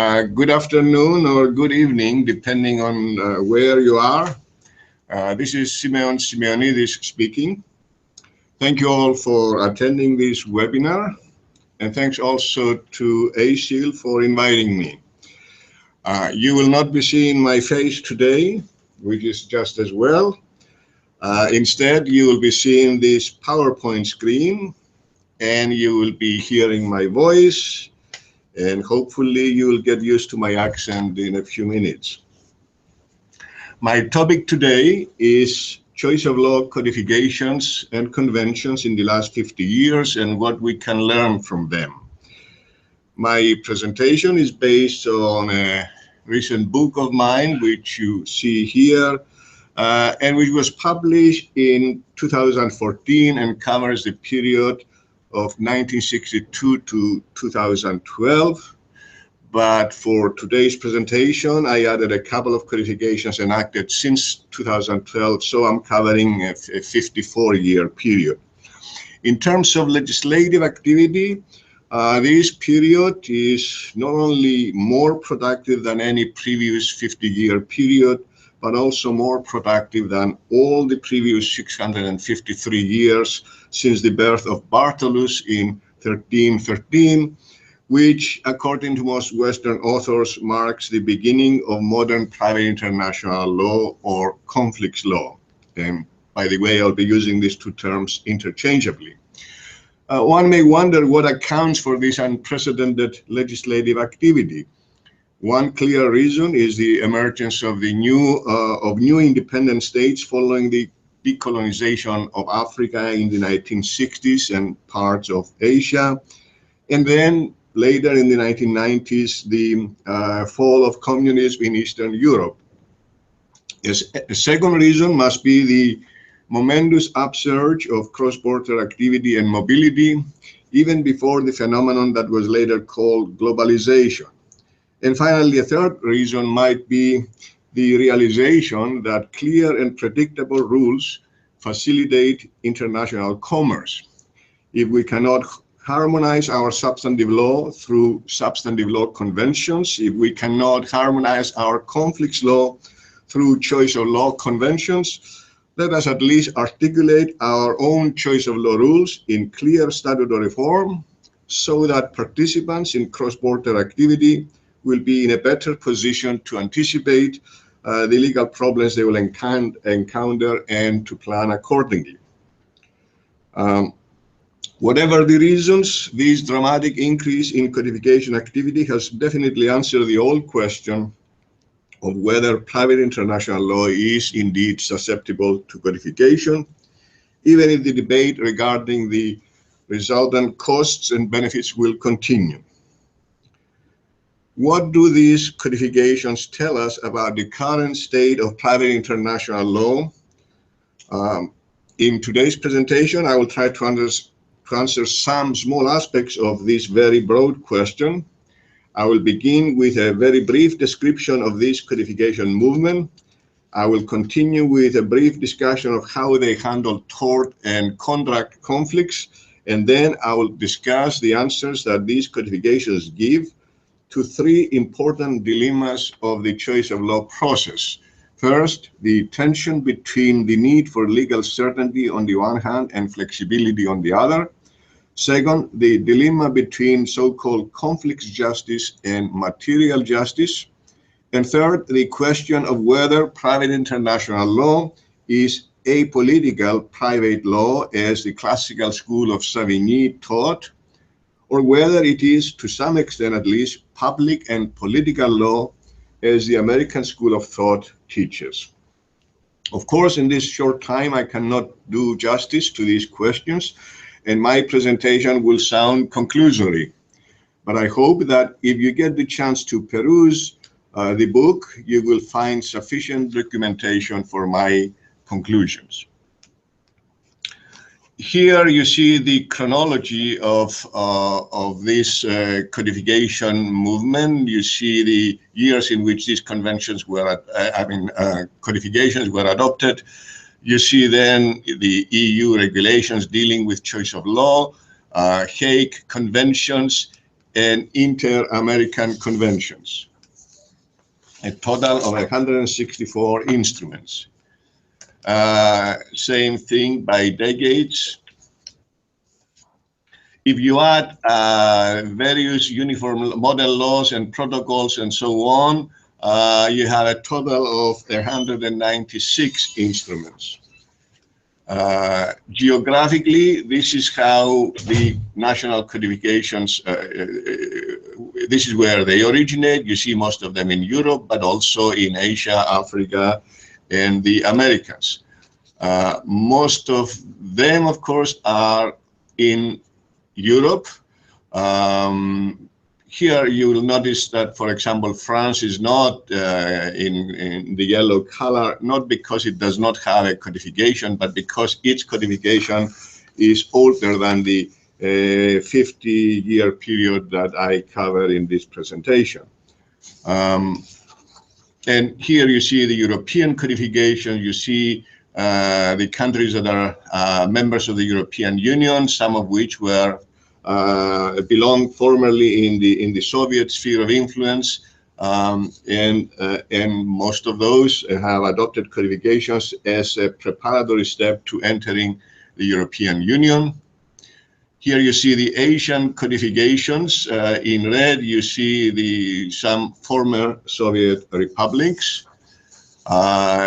Good afternoon or good evening, depending on where you are. This is Simeonidis speaking. Thank you all for attending this webinar, and thanks also to ASIL for inviting me. You will not be seeing my face today, which is just as well. Instead, you will be seeing this PowerPoint screen, and you will be hearing my voice, and hopefully you will get used to my accent in a few minutes. My topic today is choice of law codifications and conventions in the last 50 years and what we can learn from them. My presentation is based on a recent book of mine, which you see here, and which was published in 2014 and covers the period of 1962 to 2012. But for today's presentation, I added a couple of codifications enacted since 2012, so I'm covering a 54-year period. In terms of legislative activity, this period is not only more productive than any previous 50-year period, but also more productive than all the previous 653 years since the birth of Bartolus in 1313, which, according to most Western authors, marks the beginning of modern private international law or conflicts law. And by the way, I'll be using these two terms interchangeably. One may wonder what accounts for this unprecedented legislative activity. One clear reason is the emergence of new independent states following the decolonization of Africa in the 1960s and parts of Asia, and then later in the 1990s, the fall of communism in Eastern Europe. A second reason must be the momentous upsurge of cross-border activity and mobility, even before the phenomenon that was later called globalization. And finally, a third reason might be the realization that clear and predictable rules facilitate international commerce. If we cannot harmonize our substantive law through substantive law conventions, if we cannot harmonize our conflicts law through choice of law conventions, let us at least articulate our own choice of law rules in clear statutory form so that participants in cross-border activity will be in a better position to anticipate the legal problems they will encounter and to plan accordingly. Whatever the reasons, this dramatic increase in codification activity has definitely answered the old question of whether private international law is indeed susceptible to codification, even if the debate regarding the resultant costs and benefits will continue. What do these codifications tell us about the current state of private international law? In today's presentation, I will try to answer some small aspects of this very broad question. I will begin with a very brief description of this codification movement. I will continue with a brief discussion of how they handle tort and contract conflicts, and then I will discuss the answers that these codifications give to three important dilemmas of the choice of law process. First, the tension between the need for legal certainty on the one hand and flexibility on the other. Second, the dilemma between so-called conflicts justice and material justice. And third, the question of whether private international law is apolitical private law, as the classical school of Savigny taught, or whether it is, to some extent at least, public and political law, as the American school of thought teaches. Of course, in this short time, I cannot do justice to these questions, and my presentation will sound conclusory. But I hope that if you get the chance to peruse the book, you will find sufficient documentation for my conclusions. Here you see the chronology of this codification movement. You see the years in which these conventions were, codifications were adopted. You see then the EU regulations dealing with choice of law, Hague conventions, and inter-American conventions. A total of 164 instruments. Same thing by decades. If you add various uniform model laws and protocols and so on, you have a total of 196 instruments. Geographically, this is how the national codifications, this is where they originate. You see most of them in Europe, but also in Asia, Africa, and the Americas. Most of them, of course, are in Europe. Here you will notice that, for example, France is not in the yellow color, not because it does not have a codification, but because its codification is older than the 50-year period that I cover in this presentation. And here you see the European codification. You see the countries that are members of the European Union, some of which were belonged formerly in the Soviet sphere of influence, and most of those have adopted codifications as a preparatory step to entering the European Union. Here you see the Asian codifications. In red, you see some former Soviet republics.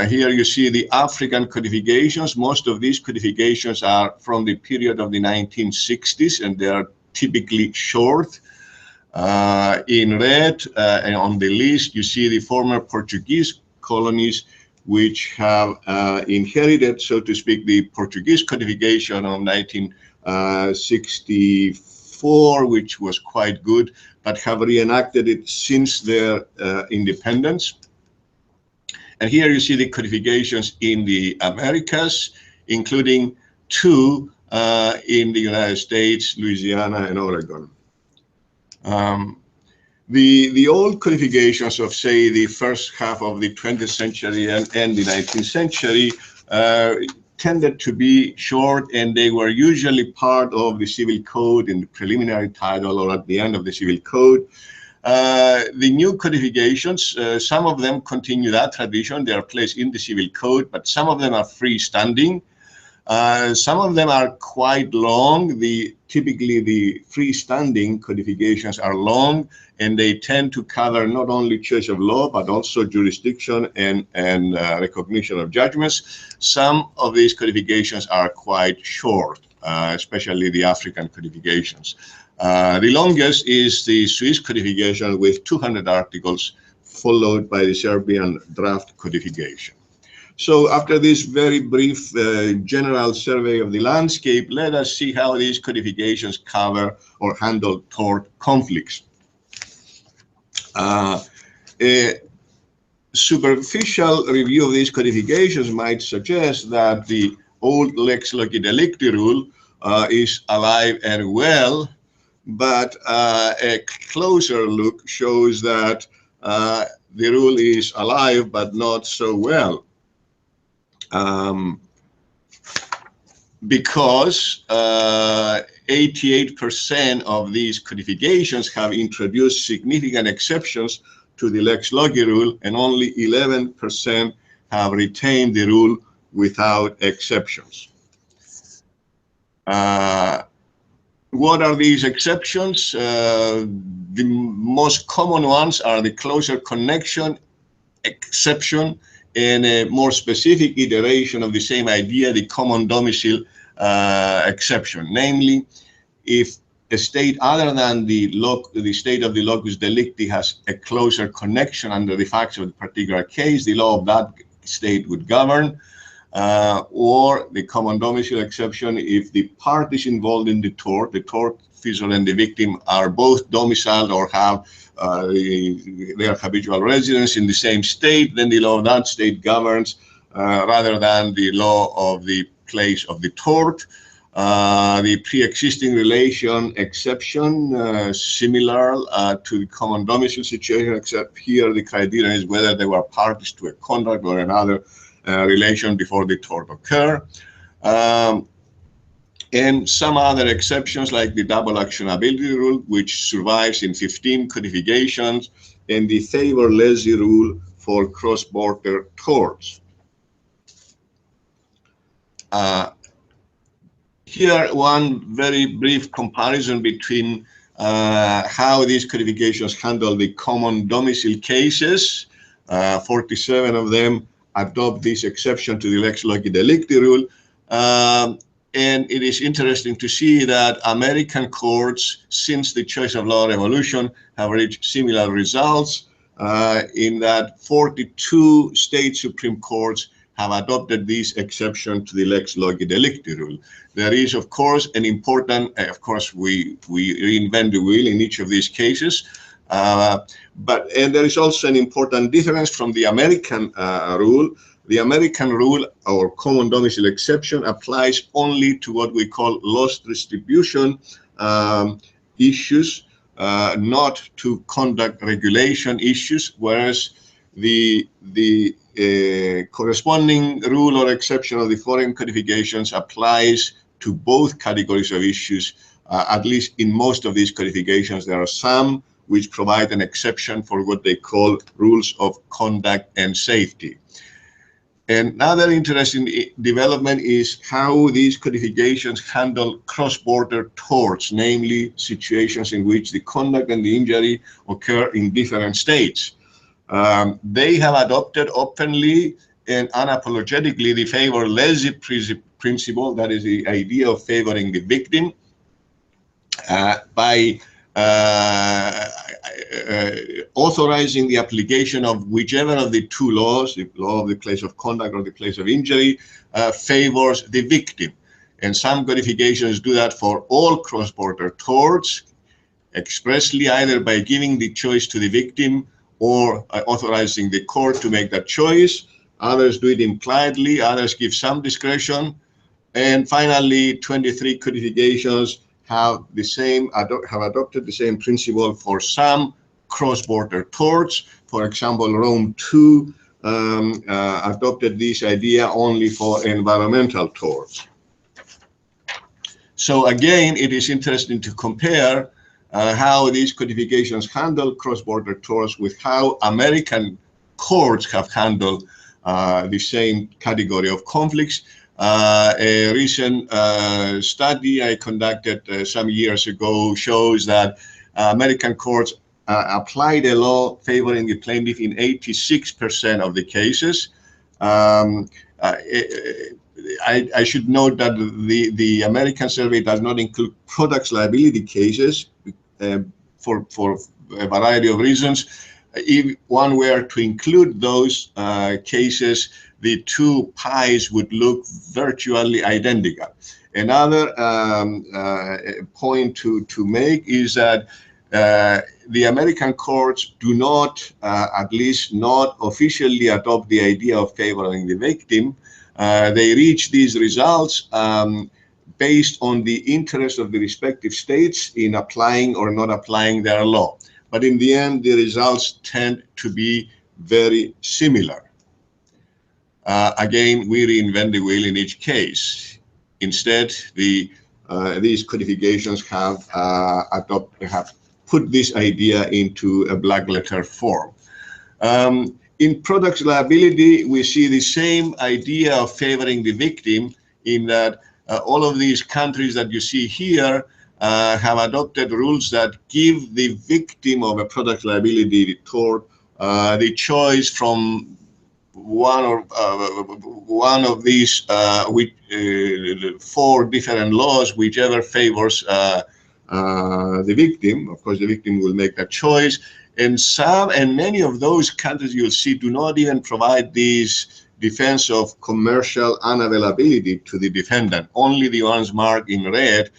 Here you see the African codifications. Most of these codifications are from the period of the 1960s, and they are typically short. In red, and on the list, you see the former Portuguese colonies, which have inherited, so to speak, the Portuguese codification of 1964, which was quite good, but have reenacted it since their independence. And here you see the codifications in the Americas, including two in the United States, Louisiana and Oregon. The old codifications of, say, the first half of the 20th century and the 19th century tended to be short, and they were usually part of the civil code in the preliminary title or at the end of the civil code. The new codifications, some of them continue that tradition. They are placed in the civil code, but some of them are freestanding. Some of them are quite long. Typically, the freestanding codifications are long, and they tend to cover not only choice of law, but also jurisdiction and recognition of judgments. Some of these codifications are quite short, especially the African codifications. The longest is the Swiss codification with 200 articles, followed by the Serbian draft codification. So after this very brief general survey of the landscape, let us see how these codifications cover or handle tort conflicts. A superficial review of these codifications might suggest that the old lex loci delicti rule is alive and well, but a closer look shows that the rule is alive but not so well. Because 88% of these codifications have introduced significant exceptions to the lex loci rule, and only 11% have retained the rule without exceptions. What are these exceptions? The most common ones are the closer connection exception and a more specific iteration of the same idea, the common domicile exception. Namely, if a state other than the state of the locus delicti has a closer connection under the facts of the particular case, the law of that state would govern. Or the common domicile exception, if the parties involved in the tortfeasor and the victim are both domiciled or have their habitual residence in the same state, then the law of that state governs rather than the law of the place of the tort. The pre-existing relation exception, similar to the common domicile situation, except here the criterion is whether they were parties to a contract or another relation before the tort occur. and some other exceptions like the double actionability rule, which survives in 15 codifications, and the favor lessee rule for cross-border torts. Here, one very brief comparison between how these codifications handle the common domicile cases. 47 of them adopt this exception to the lex loci delicti rule. And it is interesting to see that American courts, since the choice of law revolution, have reached similar results in that 42 state Supreme Courts have adopted this exception to the lex loci delicti rule. There is, of course, an important, of course, we reinvent the wheel in each of these cases, and there is also an important difference from the American rule. The American rule, our common domicile exception, applies only to what we call loss distribution issues, not to conduct regulation issues, whereas the corresponding rule or exception of the foreign codifications applies to both categories of issues. At least in most of these codifications, there are some which provide an exception for what they call rules of conduct and safety. Another interesting development is how these codifications handle cross-border torts, namely situations in which the conduct and the injury occur in different states. They have adopted openly and unapologetically the favor lessee principle, that is the idea of favoring the victim, by authorizing the application of whichever of the two laws, the law of the place of conduct or the place of injury, favors the victim. And some codifications do that for all cross-border torts, expressly either by giving the choice to the victim or authorizing the court to make that choice. Others do it impliedly, others give some discretion. And finally, 23 codifications have adopted the same principle for some cross-border torts. For example, Rome II adopted this idea only for environmental torts. So again, it is interesting to compare how these codifications handle cross-border torts with how American courts have handled the same category of conflicts. A recent study I conducted some years ago shows that American courts applied a law favoring the plaintiff in 86% of the cases. I should note that the American survey does not include products liability cases for a variety of reasons. If one were to include those cases, the two pies would look virtually identical. Another point to make is that the American courts do not, at least not officially, adopt the idea of favoring the victim. They reach these results based on the interest of the respective states in applying or not applying their law. But in the end, the results tend to be very similar. Again, we reinvent the wheel in each case. Instead, these codifications have put this idea into a black letter form. In products liability, we see the same idea of favoring the victim in that all of these countries that you see here have adopted rules that give the victim of a product liability tort the choice from one of these four different laws, whichever favors the victim. Of course, the victim will make that choice. And many of those countries you'll see do not even provide this defense of commercial unavailability to the defendant. Only the ones marked in red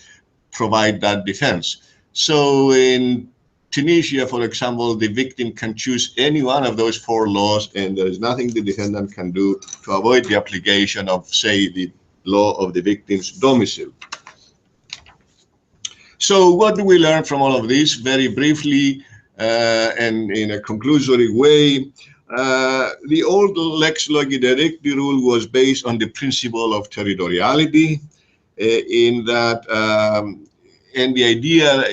provide that defense. So in Tunisia, for example, the victim can choose any one of those four laws, and there is nothing the defendant can do to avoid the application of, say, the law of the victim's domicile. So what do we learn from all of this? Very briefly and in a conclusory way, the old lex loci delicti rule was based on the principle of territoriality. in that, and the idea,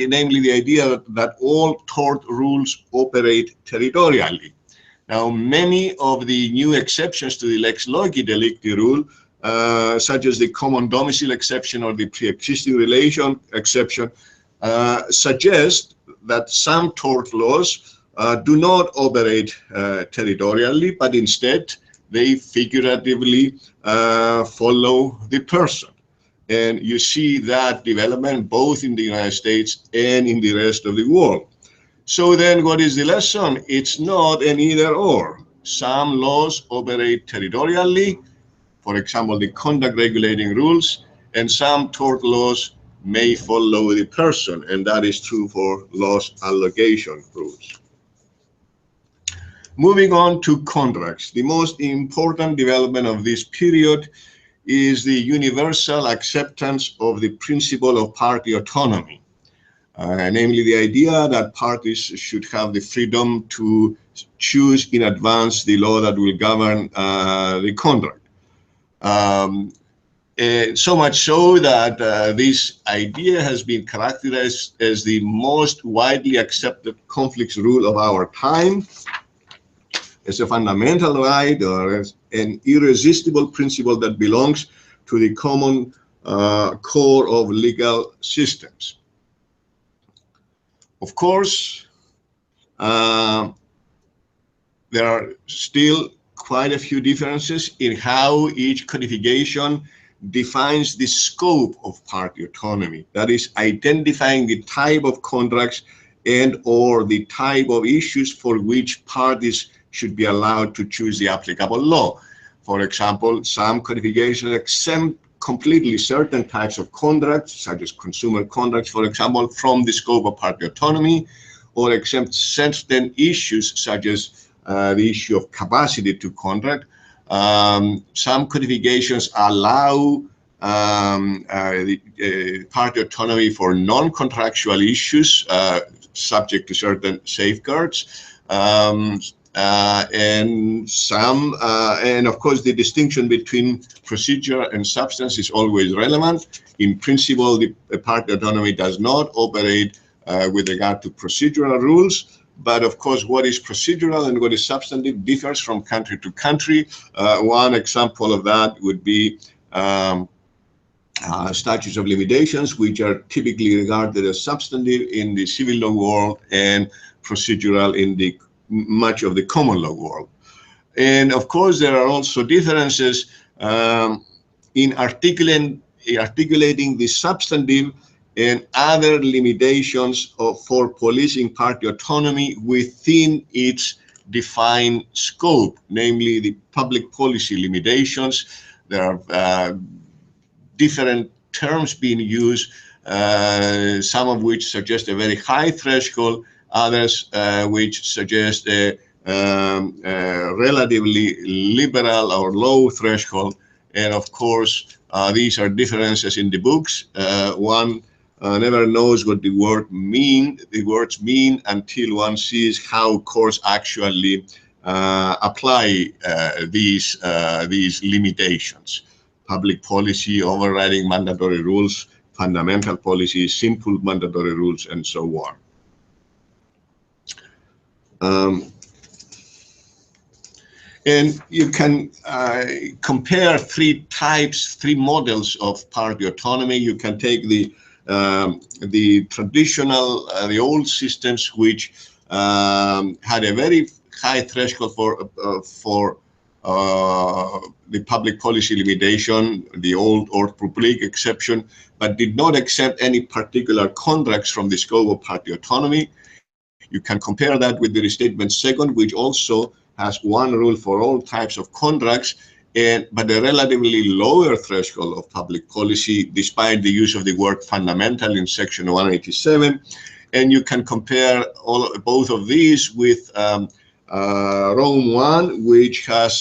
namely the idea that all tort rules operate territorially. Now, many of the new exceptions to the lex loci delicti rule, such as the common domicile exception or the pre-existing relation exception, suggest that some tort laws do not operate territorially, but instead they figuratively follow the person. And you see that development both in the United States and in the rest of the world. So then what is the lesson? It's not an either or. Some laws operate territorially, for example, the conduct regulating rules, and some tort laws may follow the person, and that is true for loss allocation rules. Moving on to contracts, the most important development of this period is the universal acceptance of the principle of party autonomy, namely the idea that parties should have the freedom to choose in advance the law that will govern the contract. So much so that this idea has been characterized as the most widely accepted conflicts rule of our time, as a fundamental right or as an irresistible principle that belongs to the common core of legal systems. Of course, there are still quite a few differences in how each codification defines the scope of party autonomy. That is, identifying the type of contracts and or the type of issues for which parties should be allowed to choose the applicable law. For example, some codifications exempt completely certain types of contracts, such as consumer contracts, for example, from the scope of party autonomy, or exempt certain issues, such as the issue of capacity to contract. Some codifications allow party autonomy for non-contractual issues, subject to certain safeguards. And of course, the distinction between procedure and substance is always relevant. In principle, the party autonomy does not operate with regard to procedural rules, but of course, what is procedural and what is substantive differs from country to country. One example of that would be statutes of limitations, which are typically regarded as substantive in the civil law world and procedural in the much of the common law world. And of course, there are also differences in articulating the substantive and other limitations for policing party autonomy within its defined scope, namely the public policy limitations. There are different terms being used, some of which suggest a very high threshold, others which suggest a relatively liberal or low threshold. And of course, these are differences in the books. One never knows what the words mean until one sees how courts actually apply these limitations. Public policy, overriding mandatory rules, fundamental policy, simple mandatory rules, and so on. And you can compare three models of party autonomy. You can take the traditional, the old systems, which had a very high threshold for the public policy limitation, the old ordre public exception, but did not accept any particular contracts from the scope of party autonomy. You can compare that with the restatement second, which also has one rule for all types of contracts, but a relatively lower threshold of public policy, despite the use of the word fundamental in section 187. And you can compare both of these with Rome 1, which has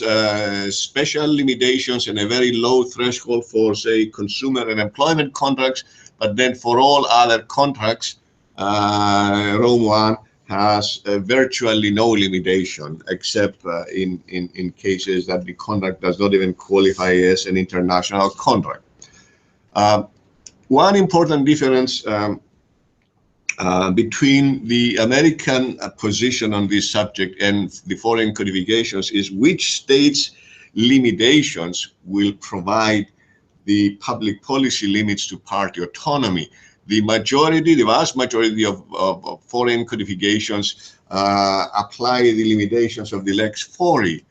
special limitations and a very low threshold for, say, consumer and employment contracts, but then for all other contracts, Rome 1 has virtually no limitation, except in cases that the contract does not even qualify as an international contract. One important difference between the American position on this subject and the foreign codifications is which states' limitations will provide the public policy limits to party autonomy. The vast majority of foreign codifications apply the limitations of the Lex Flurry,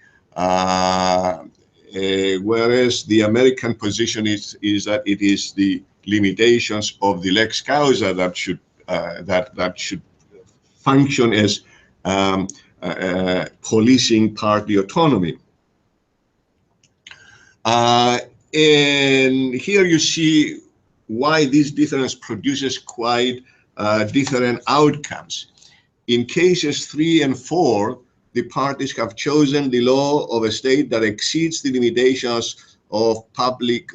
whereas the American position is that it is the limitations of the Lex Causa that should function as policing party autonomy. And here you see why this difference produces quite different outcomes. In cases 3 and 4, the parties have chosen the law of a state that exceeds the limitations of party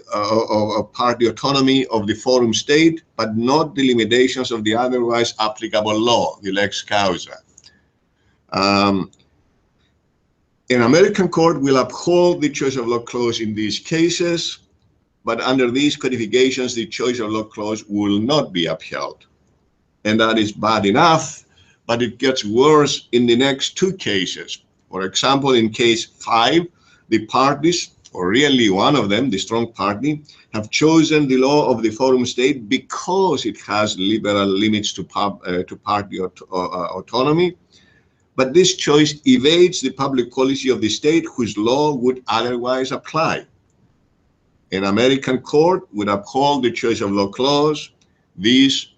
autonomy of the forum state, but not the limitations of the otherwise applicable law, the Lex Causa. An American court will uphold the choice of law clause in these cases, but under these codifications, the choice of law clause will not be upheld. And that is bad enough, but it gets worse in the next 2 cases. For example, in case 5, the parties, or really one of them, the strong party, have chosen the law of the forum state because it has liberal limits to party autonomy. But this choice evades the public policy of the state whose law would otherwise apply. An American court would uphold the choice of law clause. These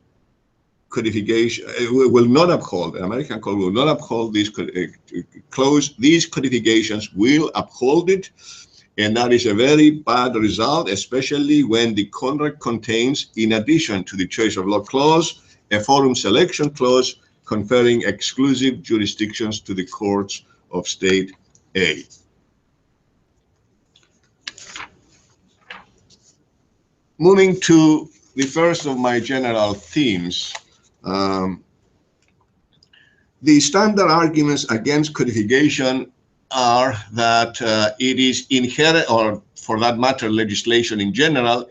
codification will not uphold, an American court will not uphold this clause. These codifications will uphold it. And that is a very bad result, especially when the contract contains, in addition to the choice of law clause, a forum selection clause conferring exclusive jurisdictions to the courts of state A. Moving to the first of my general themes, the standard arguments against codification are that it is inherent, or for that matter, legislation in general,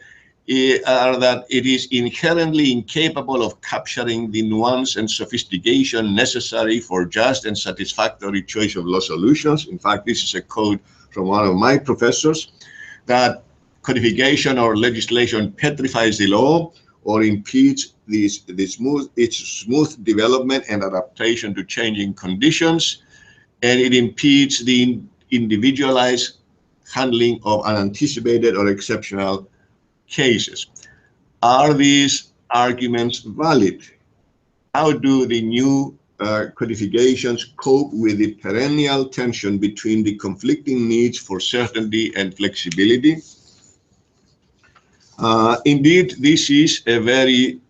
are that it is inherently incapable of capturing the nuance and sophistication necessary for just and satisfactory choice of law solutions. In fact, this is a quote from one of my professors, that codification or legislation petrifies the law or impedes its smooth development and adaptation to changing conditions, and it impedes the individualized handling of unanticipated or exceptional cases. Are these arguments valid? How do the new codifications cope with the perennial tension between the conflicting needs for certainty and flexibility? Indeed, this is a very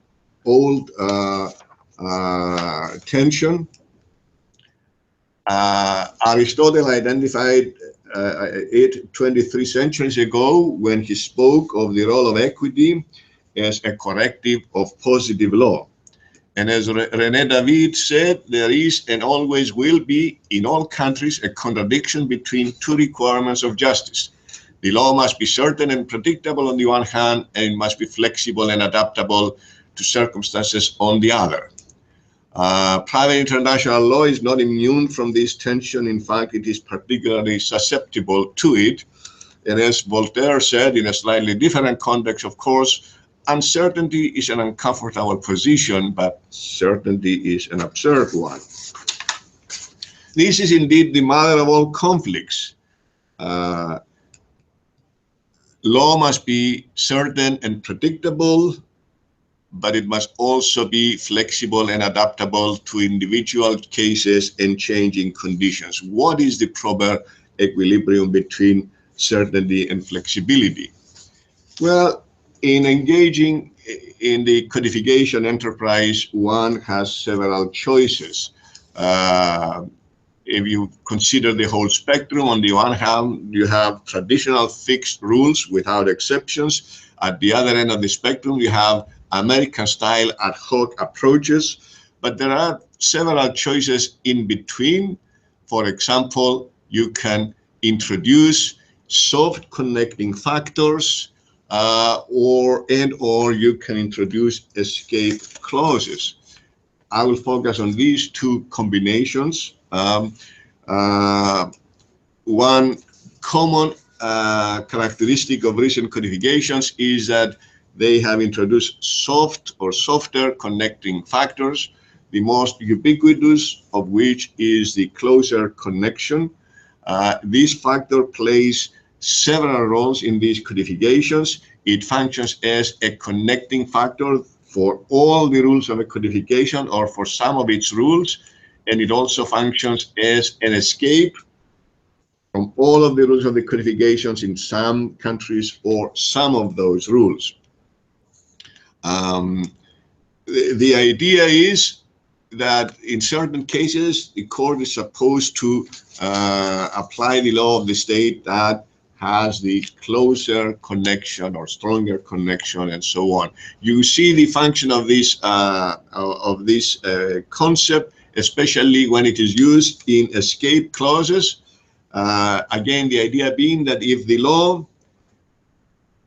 old tension. Aristotle identified it 23 centuries ago when he spoke of the role of equity as a corrective of positive law. And as René David said, there is and always will be in all countries a contradiction between 2 requirements of justice. The law must be certain and predictable on the one hand, and it must be flexible and adaptable to circumstances on the other. Private international law is not immune from this tension. In fact, it is particularly susceptible to it. And as Voltaire said, in a slightly different context, of course, uncertainty is an uncomfortable position, but certainty is an absurd one. This is indeed the mother of all conflicts. Law must be certain and predictable, but it must also be flexible and adaptable to individual cases and changing conditions. What is the proper equilibrium between certainty and flexibility? Well, in engaging in the codification enterprise, one has several choices. If you consider the whole spectrum, on the one hand, you have traditional fixed rules without exceptions. At the other end of the spectrum, you have American-style ad hoc approaches, but there are several choices in between. For example, you can introduce soft connecting factors, or you can introduce escape clauses. I will focus on these two combinations. One common characteristic of recent codifications is that they have introduced soft or softer connecting factors, the most ubiquitous of which is the closer connection. This factor plays several roles in these codifications. It functions as a connecting factor for all the rules of a codification or for some of its rules, and it also functions as an escape from all of the rules of the codifications in some countries or some of those rules. The idea is that in certain cases, the court is supposed to apply the law of the state that has the closer connection or stronger connection and so on. You see the function of this concept, especially when it is used in escape clauses. Again, the idea being that if the law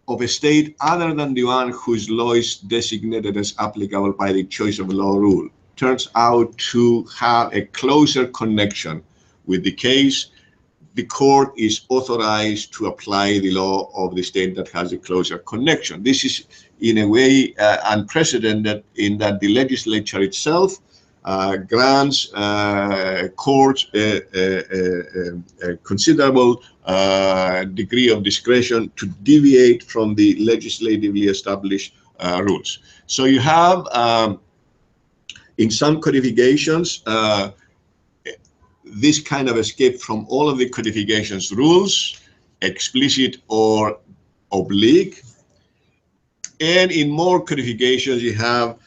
of a state other than the one whose law is designated as applicable by the choice of law rule turns out to have a closer connection with the case, the court is authorized to apply the law of the state that has a closer connection. This is in a way unprecedented in that the legislature itself grants courts a considerable degree of discretion to deviate from the legislatively established rules. So you have, in some codifications, this kind of escape from all of the codifications rules, explicit or oblique. And in more codifications, you have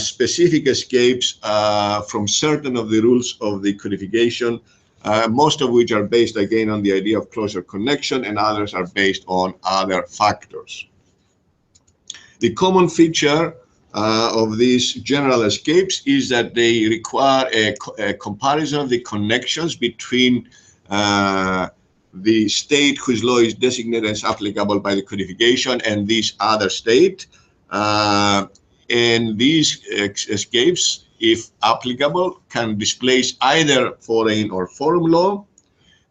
specific escapes from certain of the rules of the codification, most of which are based again on the idea of closer connection, and others are based on other factors. The common feature of these general escapes is that they require a comparison of the connections between the state whose law is designated as applicable by the codification and this other state. And these escapes, if applicable, can displace either foreign or foreign law.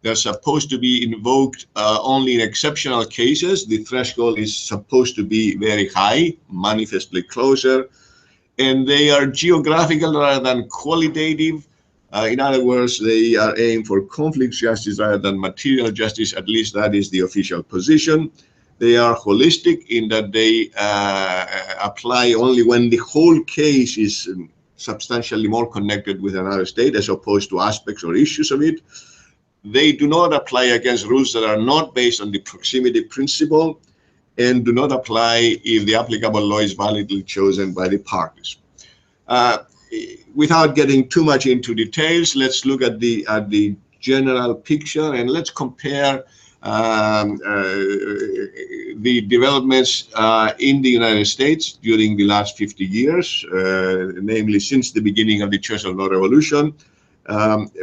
They're supposed to be invoked only in exceptional cases. The threshold is supposed to be very high, manifestly closer, and they are geographical rather than qualitative. In other words, they are aimed for conflict justice rather than material justice. At least that is the official position. They are holistic in that they apply only when the whole case is substantially more connected with another state as opposed to aspects or issues of it. They do not apply against rules that are not based on the proximity principle and do not apply if the applicable law is validly chosen by the parties. Without getting too much into details, let's look at the general picture and let's compare the developments in the United States during the last 50 years, namely since the beginning of the choice of law revolution.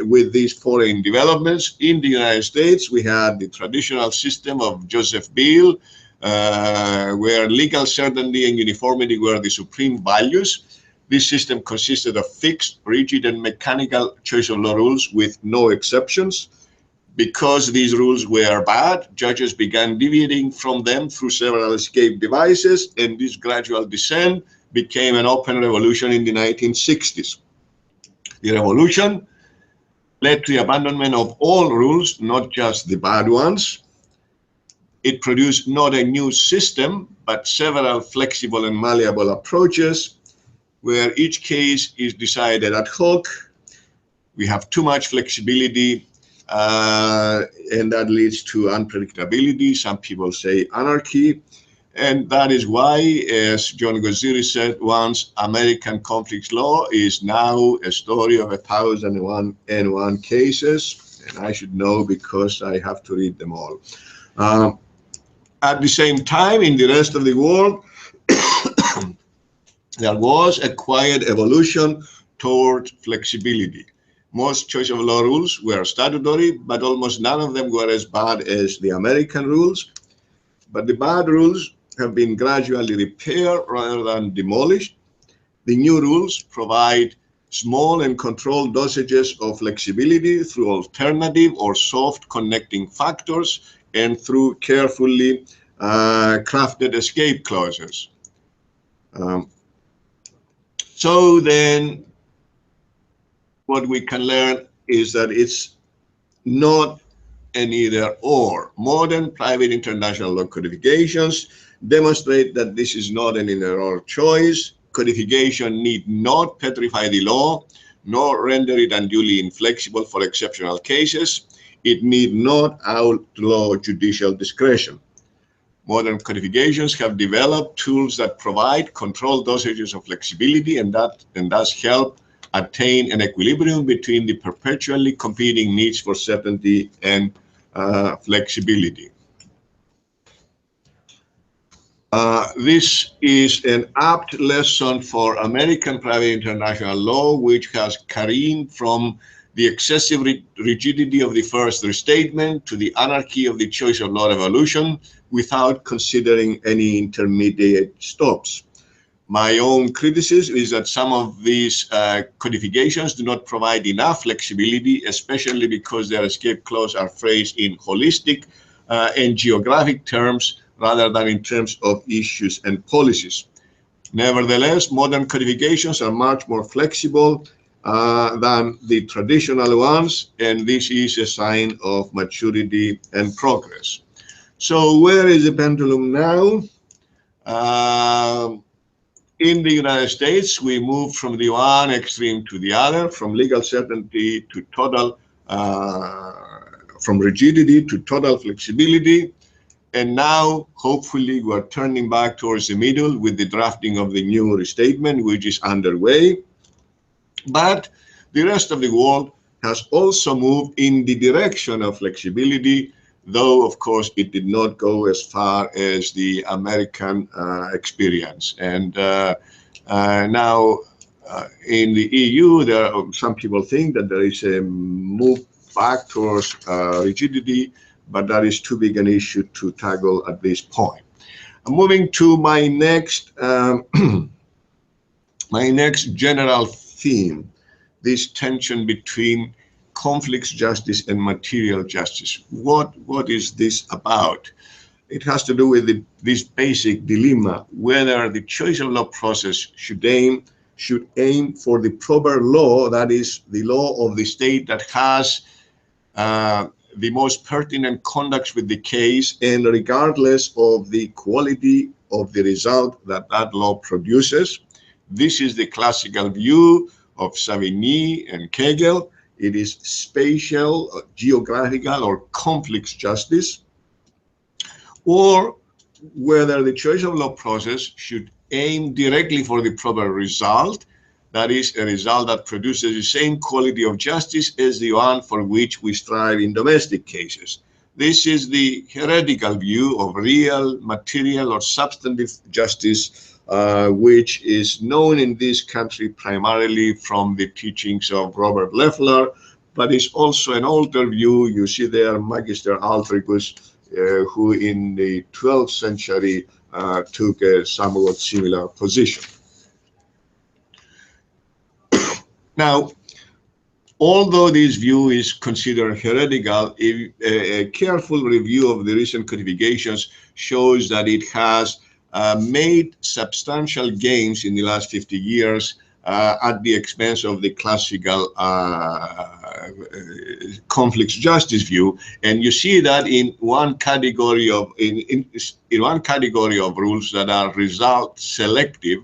With these foreign developments in the United States, we had the traditional system of Joseph Bill, where legal certainty and uniformity were the supreme values. This system consisted of fixed, rigid, and mechanical choice of law rules with no exceptions. Because these rules were bad, judges began deviating from them through several escape devices, and this gradual descent became an open revolution in the 1960s. The revolution led to the abandonment of all rules, not just the bad ones. It produced not a new system, but several flexible and malleable approaches where each case is decided ad hoc. We have too much flexibility, and that leads to unpredictability. Some people say anarchy. And that is why, as John Goziri said once, American conflict law is now a story of 1,001 cases. And I should know because I have to read them all. At the same time, in the rest of the world, there was a quiet evolution toward flexibility. Most choice of law rules were statutory, but almost none of them were as bad as the American rules. But the bad rules have been gradually repaired rather than demolished. The new rules provide small and controlled dosages of flexibility through alternative or soft connecting factors and through carefully crafted escape clauses. So then what we can learn is that it's not an either or. Modern private international law codifications demonstrate that this is not an either or choice. Codification need not petrify the law, nor render it unduly inflexible for exceptional cases. It need not outlaw judicial discretion. Modern codifications have developed tools that provide controlled dosages of flexibility and thus help attain an equilibrium between the perpetually competing needs for certainty and flexibility. This is an apt lesson for American private international law, which has careened from the excessive rigidity of the first restatement to the anarchy of the choice of law revolution without considering any intermediate stops. My own criticism is that some of these codifications do not provide enough flexibility, especially because their escape clause are phrased in holistic and geographic terms rather than in terms of issues and policies. Nevertheless, modern codifications are much more flexible than the traditional ones, and this is a sign of maturity and progress. So where is the pendulum now? In the United States, we moved from the one extreme to the other, from legal certainty to total, from rigidity to total flexibility. And now, hopefully, we're turning back towards the middle with the drafting of the new restatement, which is underway. But the rest of the world has also moved in the direction of flexibility, though, of course, it did not go as far as the American experience. And now, in the EU, there are, some people think that there is a move back towards rigidity, but that is too big an issue to tackle at this point. I'm moving to my next my next general theme, this tension between conflicts justice and material justice. What is this about? It has to do with this basic dilemma, whether the choice of law process should aim for the proper law, that is the law of the state that has the most pertinent conduct with the case, and regardless of the quality of the result that that law produces. This is the classical view of Savigny and Kegel. It is spatial, geographical, or conflicts justice, or whether the choice of law process should aim directly for the proper result, that is, a result that produces the same quality of justice as the one for which we strive in domestic cases. This is the heretical view of real, material, or substantive justice, which is known in this country primarily from the teachings of Robert Leffler, but is also an older view. You see there Magister Altricus, who in the 12th century took a somewhat similar position. Now, although this view is considered heretical, a careful review of the recent codifications shows that it has made substantial gains in the last 50 years at the expense of the classical conflicts justice view. And you see that in one category of one category of rules that are result selective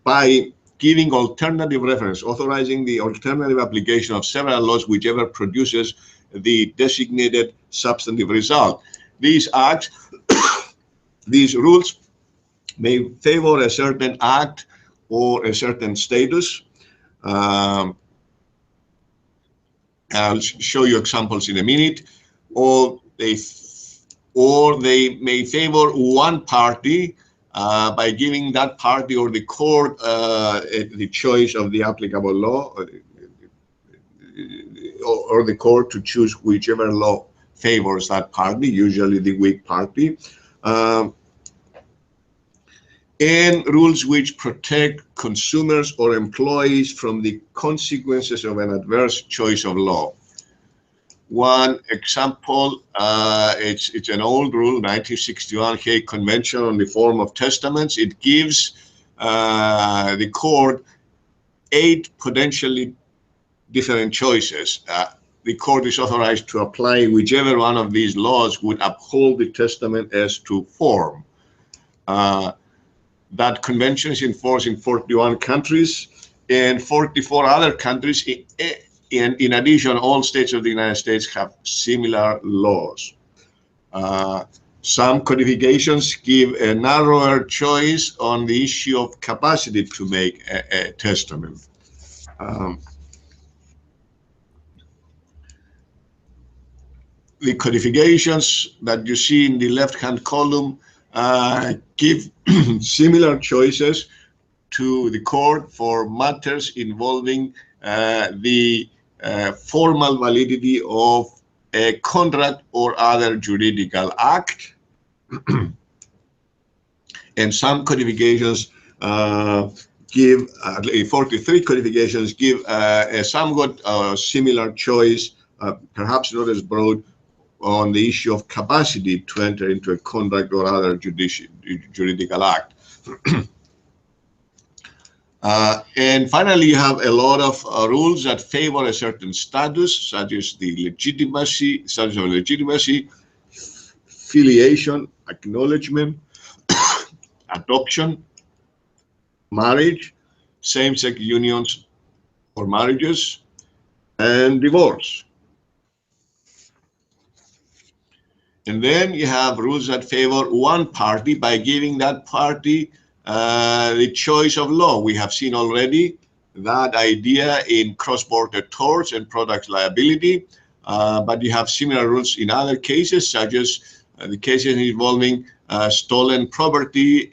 by giving alternative reference, authorizing the alternative application of several laws, whichever produces the designated substantive result. These acts, these rules may favor a certain act or a certain status. I'll show you examples in a minute. Or they may favor one party by giving that party or the court the choice of the applicable law, or the court to choose whichever law favors that party, usually the weak party. and rules which protect consumers or employees from the consequences of an adverse choice of law. One example, it's an old rule, 1961 Hague Convention on the Form of Testaments. It gives the court 8 potentially different choices. The court is authorized to apply whichever one of these laws would uphold the testament as to form. That convention is in force in 41 countries and 44 other countries. In addition, all states of the United States have similar laws. Some codifications give a narrower choice on the issue of capacity to make a testament. The codifications that you see in the left-hand column give similar choices to the court for matters involving the formal validity of a contract or other juridical act. And some codifications give, 43 codifications give a somewhat similar choice, perhaps not as broad, on the issue of capacity to enter into a contract or other juridical act. And finally, you have a lot of rules that favor a certain status, such as the legitimacy, filiation, acknowledgement, adoption, marriage, same-sex unions or marriages, and divorce. And then you have rules that favor one party by giving that party the choice of law. We have seen already that idea in cross-border torts and product liability, but you have similar rules in other cases, such as the cases involving stolen property,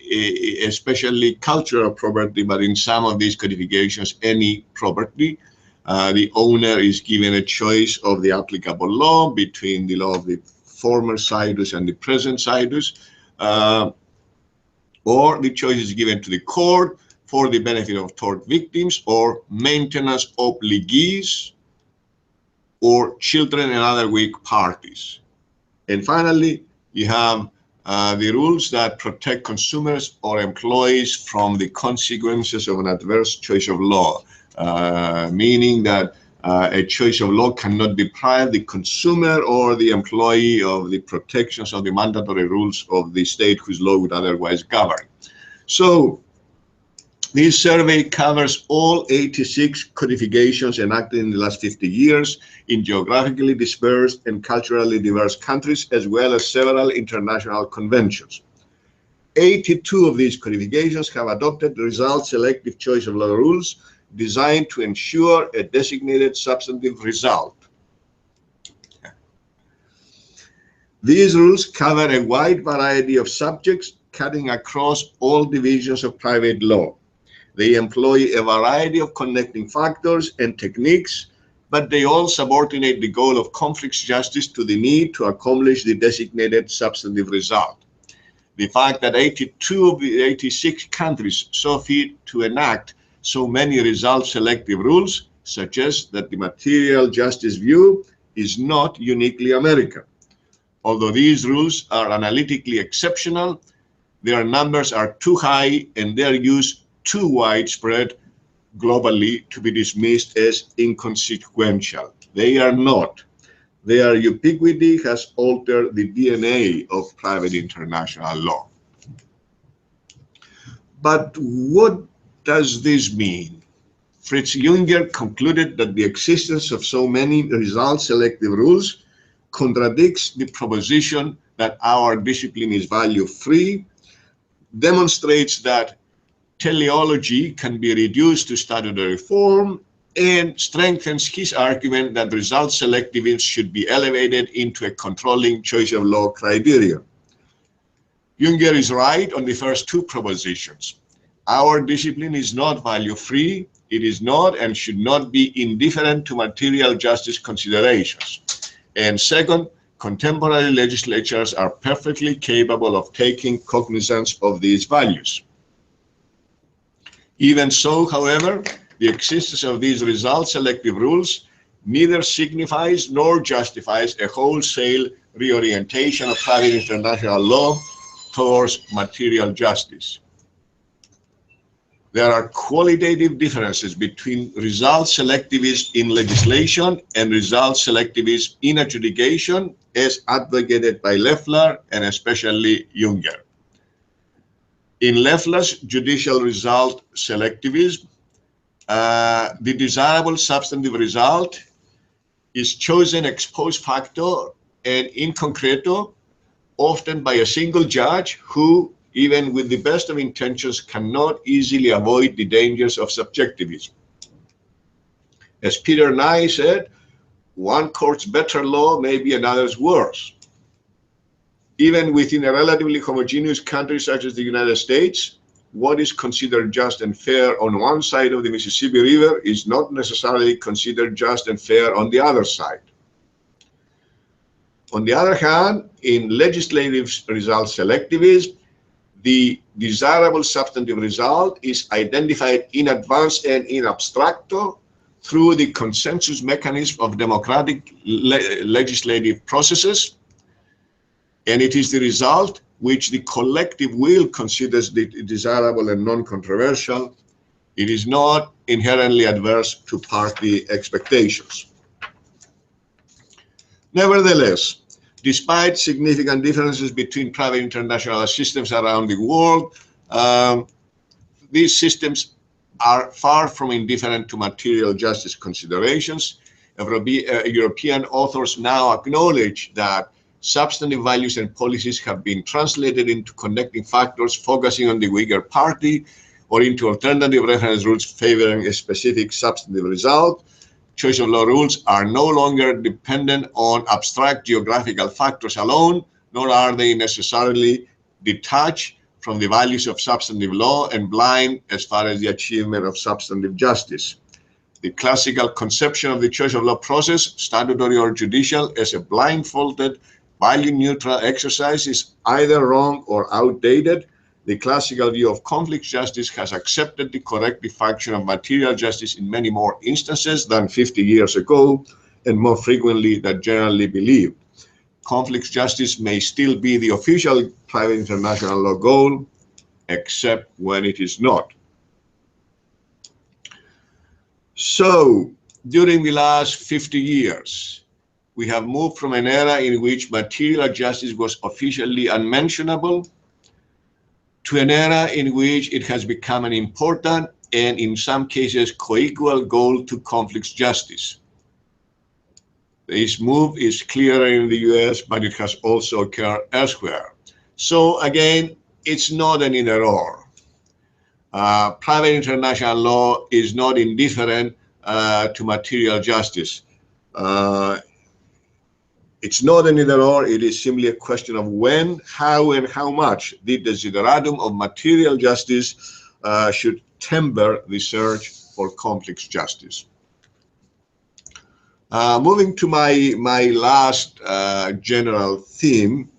especially cultural property, but in some of these codifications, any property. The owner is given a choice of the applicable law between the law of the former situs and the present situs, or the choice is given to the court for the benefit of tort victims or maintenance obligees or children and other weak parties. And finally, you have the rules that protect consumers or employees from the consequences of an adverse choice of law, meaning that a choice of law cannot deprive the consumer or the employee of the protections of the mandatory rules of the state whose law would otherwise govern. So this survey covers all 86 codifications enacted in the last 50 years in geographically dispersed and culturally diverse countries, as well as several international conventions. 82 of these codifications have adopted result-selective choice of law rules designed to ensure a designated substantive result. These rules cover a wide variety of subjects cutting across all divisions of private law. They employ a variety of connecting factors and techniques, but they all subordinate the goal of conflicts justice to the need to accomplish the designated substantive result. The fact that 82 of the 86 countries saw fit to enact so many result-selective rules suggests that the material justice view is not uniquely American. Although these rules are analytically exceptional, their numbers are too high and their use too widespread globally to be dismissed as inconsequential. They are not. Their ubiquity has altered the DNA of private international law. But what does this mean? Fritz Junger concluded that the existence of so many result-selective rules contradicts the proposition that our discipline is value-free, demonstrates that teleology can be reduced to statutory form, and strengthens his argument that result-selectivism should be elevated into a controlling choice of law criterion. Junger is right on the first two propositions. Our discipline is not value-free. It is not and should not be indifferent to material justice considerations. And second, contemporary legislatures are perfectly capable of taking cognizance of these values. Even so, however, the existence of these result-selective rules neither signifies nor justifies a wholesale reorientation of private international law towards material justice. There are qualitative differences between result selectivism in legislation and result selectivism in adjudication, as advocated by Loeffler and especially Junger. In Loeffler's judicial result selectivism, the desirable substantive result is chosen ex post facto and in concreto, often by a single judge who, even with the best of intentions, cannot easily avoid the dangers of subjectivism. As Peter Nye said, one court's better law may be another's worse. Even within a relatively homogeneous country such as the United States, what is considered just and fair on one side of the Mississippi River is not necessarily considered just and fair on the other side. On the other hand, in legislative result selectivism, the desirable substantive result is identified in advance and in abstracto through the consensus mechanism of democratic legislative processes, and it is the result which the collective will considers desirable and non-controversial. It is not inherently adverse to party expectations. Nevertheless, despite significant differences between private international systems around the world, these systems are far from indifferent to material justice considerations. European authors now acknowledge that substantive values and policies have been translated into connecting factors focusing on the weaker party or into alternative reference rules favoring a specific substantive result. Choice of law rules are no longer dependent on abstract geographical factors alone, nor are they necessarily detached from the values of substantive law and blind as far as the achievement of substantive justice. The classical conception of the choice of law process, statutory or judicial, as a blindfolded, value-neutral exercise is either wrong or outdated. The classical view of conflict justice has accepted the corrective function of material justice in many more instances than 50 years ago, and more frequently than generally believed. Conflict justice may still be the official private international law goal, except when it is not. So, during the last 50 years, we have moved from an era in which material justice was officially unmentionable to an era in which it has become an important and, in some cases, co-equal goal to conflict justice. This move is clearer in the US, but it has also occurred elsewhere. So again, it's not an either-or. Private international law is not indifferent to material justice. It's not an either-or, it is simply a question of when, how, and how much the desideratum of material justice should temper the search for conflict justice. Moving to my last general theme,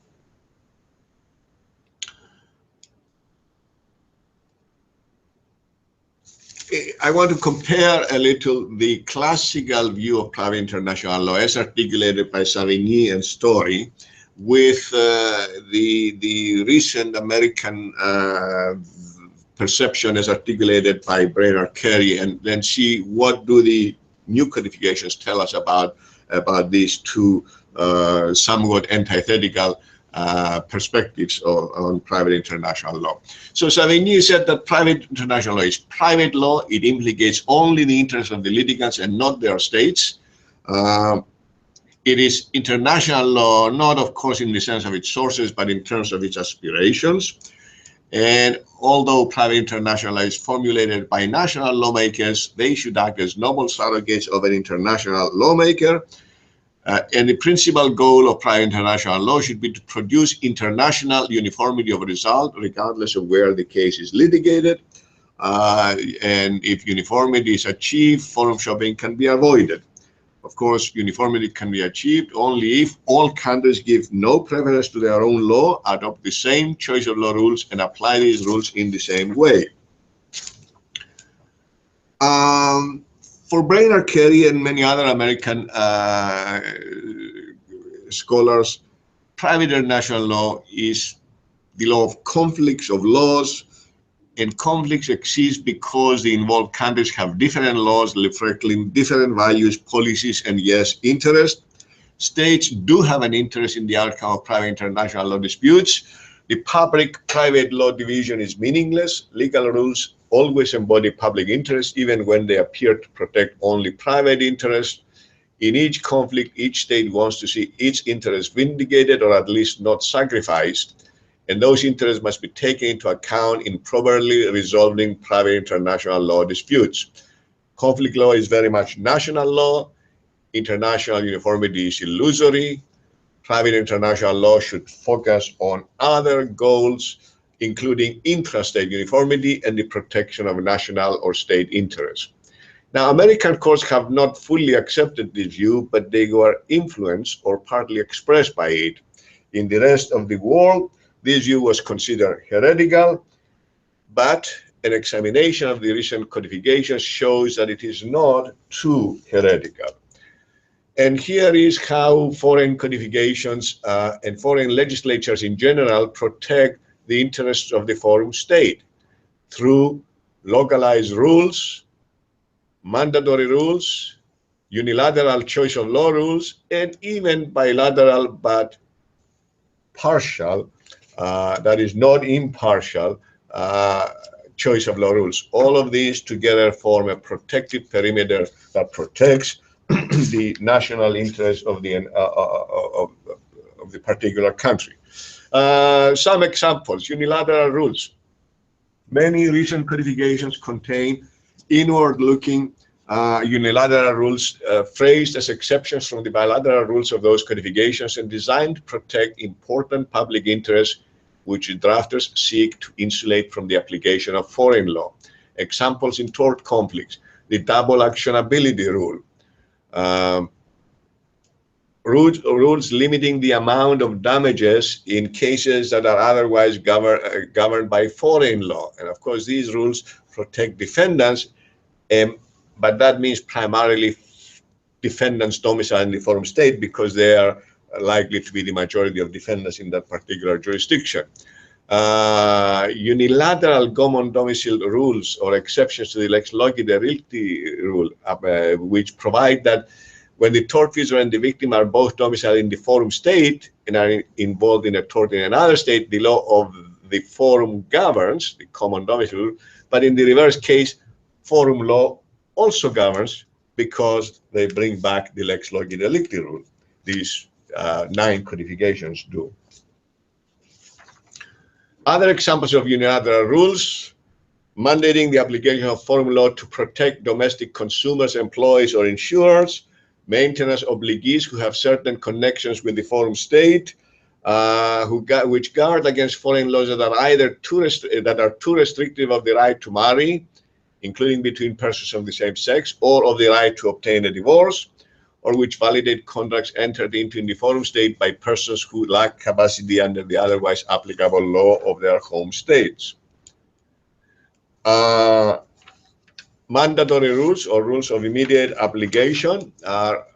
I want to compare a little the classical view of private international law as articulated by Savigny and Story with the recent American perception as articulated by Brainerd Carey, and then see what do the new codifications tell us about these two somewhat antithetical perspectives on private international law. So Savigny said that private international law is private law. It implicates only the interests of the litigants and not their states. It is international law, not of course in the sense of its sources, but in terms of its aspirations. And although private international law is formulated by national lawmakers, they should act as noble surrogates of an international lawmaker. And the principal goal of private international law should be to produce international uniformity of result, regardless of where the case is litigated. And if uniformity is achieved, forum shopping can be avoided. Of course, uniformity can be achieved only if all countries give no preference to their own law, adopt the same choice of law rules, and apply these rules in the same way. For Brainerd Carey and many other American scholars, private international law is the law of conflicts of laws, and conflicts exist because the involved countries have different laws reflecting different values, policies, and yes, interest. States do have an interest in the outcome of private international law disputes. The public-private law division is meaningless. Legal rules always embody public interest, even when they appear to protect only private interest. In each conflict, each state wants to see its interest vindicated or at least not sacrificed, and those interests must be taken into account in properly resolving private international law disputes. Conflict law is very much national law. International uniformity is illusory. Private international law should focus on other goals, including intrastate uniformity and the protection of national or state interests. Now, American courts have not fully accepted this view, but they were influenced or partly expressed by it. In the rest of the world, this view was considered heretical, but an examination of the recent codifications shows that it is not too heretical. And here is how foreign codifications and foreign legislatures in general protect the interests of the forum state through localized rules, mandatory rules, unilateral choice of law rules, and even bilateral but partial, that is not impartial, choice of law rules. All of these together form a protective perimeter that protects the national interest of the particular country. Some examples: unilateral rules. Many recent codifications contain inward-looking unilateral rules phrased as exceptions from the bilateral rules of those codifications and designed to protect important public interests which drafters seek to insulate from the application of foreign law. Examples in tort conflicts: the double actionability rule, rules limiting the amount of damages in cases that are otherwise governed by foreign law. And of course, these rules protect defendants, but that means primarily defendants domiciled in the forum state because they are likely to be the majority of defendants in that particular jurisdiction. Unilateral common domicile rules or exceptions to the lex loci delicti rule, which provide that when the tortfeasor and the victim are both domiciled in the forum state and are involved in a tort in another state, the law of the forum governs, the common domicile rule, but in the reverse case, forum law also governs because they bring back the lex loci delicti rule. These 9 codifications do. Other examples of unilateral rules: mandating the application of forum law to protect domestic consumers, employees, or insurers, maintenance obligees who have certain connections with the forum state, which guard against foreign laws that are either too restrictive of the right to marry, including between persons of the same sex, or of the right to obtain a divorce, or which validate contracts entered into in the forum state by persons who lack capacity under the otherwise applicable law of their home states. Mandatory rules or rules of immediate application are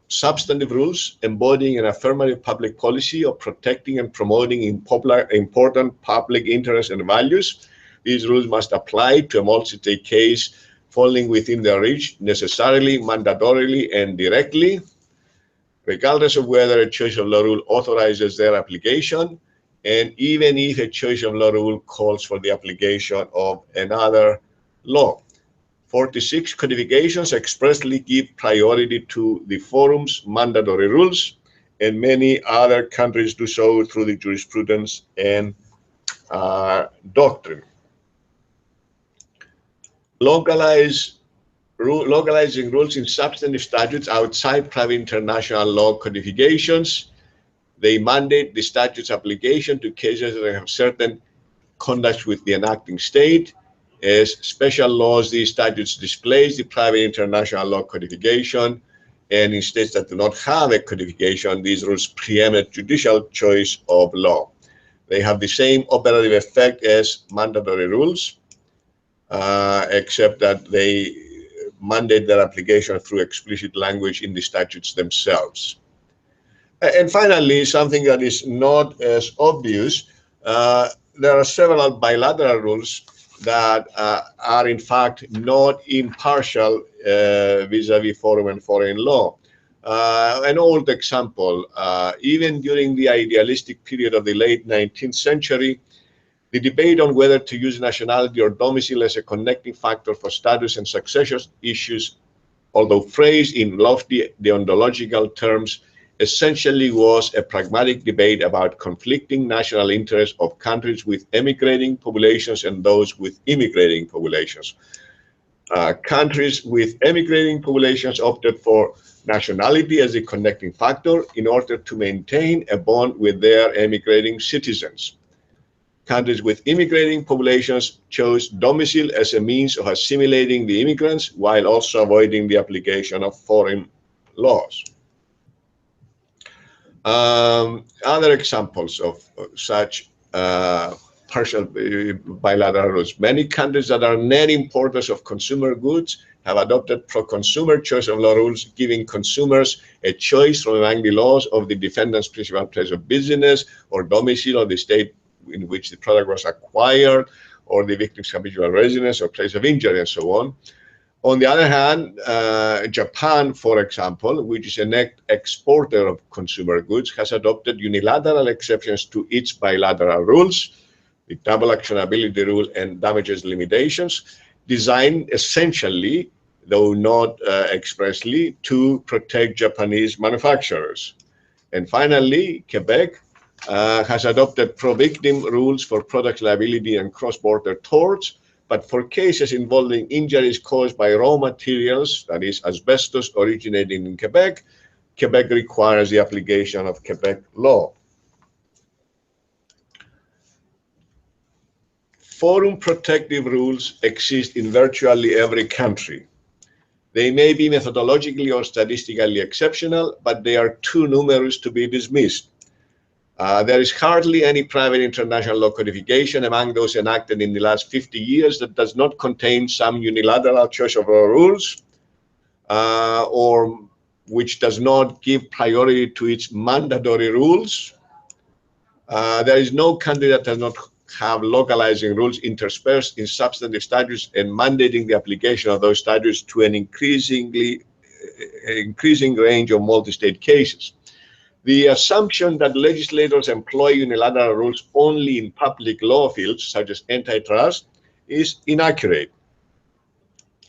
substantive rules embodying an affirmative public policy of protecting and promoting important public interests and values. These rules must apply to a multi-state case falling within their reach necessarily, mandatorily, and directly, regardless of whether a choice of law rule authorizes their application, and even if a choice of law rule calls for the application of another law. 46 codifications expressly give priority to the forum's mandatory rules, and many other countries do so through the jurisprudence and doctrine. Localizing rules in substantive statutes outside private international law codifications. They mandate the statute's application to cases that have certain conduct with the enacting state. As special laws, these statutes displace the private international law codification, and in states that do not have a codification, these rules preempt judicial choice of law. They have the same operative effect as mandatory rules, except that they mandate their application through explicit language in the statutes themselves. And finally, something that is not as obvious, there are several bilateral rules that are in fact not impartial vis-a-vis foreign and foreign law. An old example, even during the idealistic period of the late 19th century, the debate on whether to use nationality or domicile as a connecting factor for status and succession issues, although phrased in lofty deontological terms, essentially was a pragmatic debate about conflicting national interests of countries with emigrating populations and those with immigrating populations. Countries with emigrating populations opted for nationality as a connecting factor in order to maintain a bond with their emigrating citizens. Countries with immigrating populations chose domicile as a means of assimilating the immigrants while also avoiding the application of foreign laws. Other examples of such partial bilateral rules. Many countries that are net importers of consumer goods have adopted pro-consumer choice of law rules, giving consumers a choice from among the laws of the defendant's principal place of business or domicile or the state in which the product was acquired, or the victim's habitual residence or place of injury, and so on. On the other hand, Japan, for example, which is a net exporter of consumer goods, has adopted unilateral exceptions to its bilateral rules, the double actionability rule and damages limitations, designed essentially, though not expressly, to protect Japanese manufacturers. And finally, Quebec has adopted pro-victim rules for product liability and cross-border torts, but for cases involving injuries caused by raw materials, that is asbestos originating in Quebec, Quebec requires the application of Quebec law. Forum protective rules exist in virtually every country. They may be methodologically or statistically exceptional, but they are too numerous to be dismissed. There is hardly any private international law codification among those enacted in the last 50 years that does not contain some unilateral choice of law rules, or which does not give priority to its mandatory rules. There is no country that does not have localizing rules interspersed in substantive statutes and mandating the application of those statutes to an increasing range of multi-state cases. The assumption that legislators employ unilateral rules only in public law fields, such as antitrust, is inaccurate.